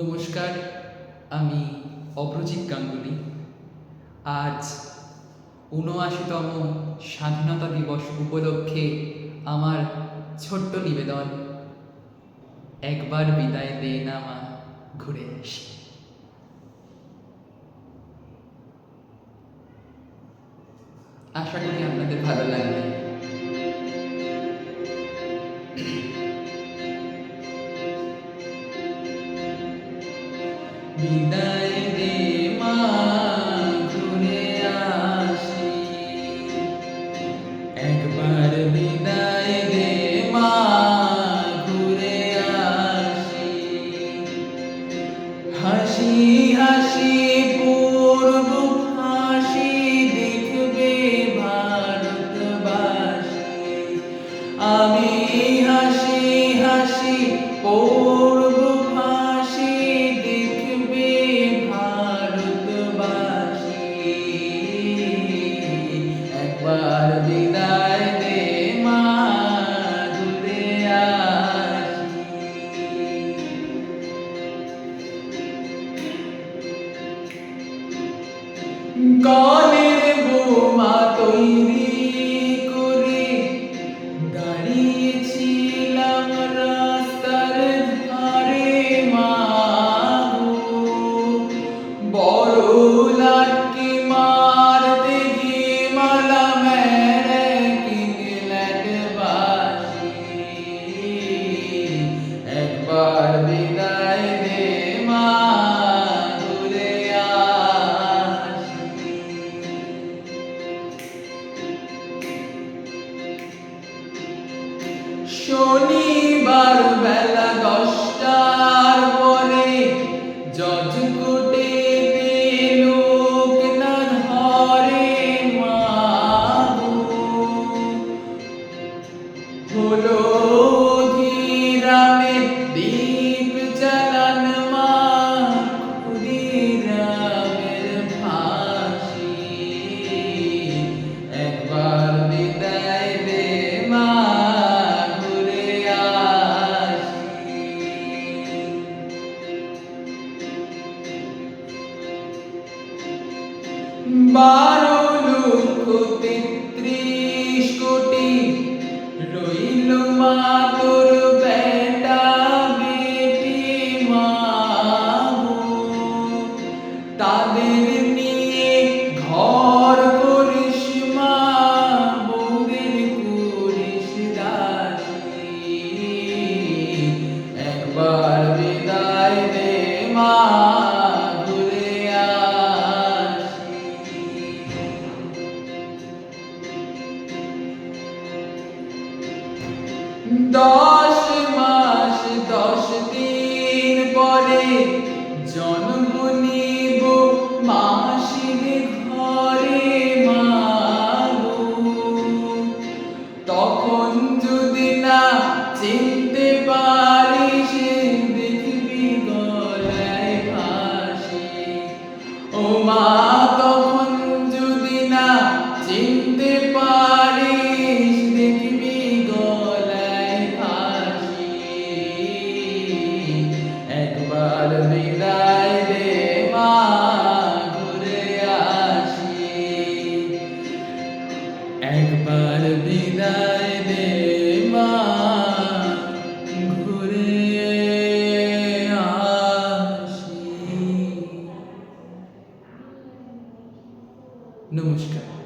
নমস্কার, আমি অভ্রজিৎ গাঙ্গুলি। আজ ৭৯তম স্বাধীনতা দিবস উপলক্ষে আমার ছোট্ট নিবেদন, একবার বিদায় দে না মা, ঘুরে আসি। আশা করি আপনাদের ভালো লাগবে। বিদায় দে মা, ঘুরে আসি, একবার বিদায় দে মা, ঘুরে আসি। হাসি হাসি পূর্ব হাসি দেখবে ভারতবাসী। আমি হাসি হাসি পূর্ব হাসি দেখবে ভারতবাসী। একবার বিদায় দে মা, ঘুরে আসি। গানের বোমা তৈরি করে দাঁড়িয়েছিলাম রাস্তার ধারে মা গো। বড় লাটকে মারতে গিয়ে মারলাম এক ইংল্যান্ডবাসী। একবার বিদায় দে মা, ঘুরে আসি। শনিবার বেলা ১০টার পরে জজ কোর্টেতে লোক না ধরে মা গো। হলো ক্ষুদিরামের দীপ জ্বালান মা, ক্ষুদিরামের ফাঁসি। একবার বিদায় দে মা, ঘুরে আসি। ১২,৩৩,০০,০০,০০০ রইল মা তোর বেটা বেটি মা গো। তাদের নিয়ে ঘর করিস মা, বউদের করিস দাসী। একবার বিদায় দে মা, ঘুরে আসি। ১০ মাস ১০ দিন পরে জন্ম নিব মাসির ঘরে মা গো। তখন যদি না চিনতে পারিস, দেখবি গলায় ফাঁসি। ও মা, তখন যদি না চিনতে পারিস, দেখবি গলায় ফাঁসি। একবার বিদায় দে মা, ঘুরে আসি। একবার বিদায় দে মা, ঘুরে আসি। নমস্কার।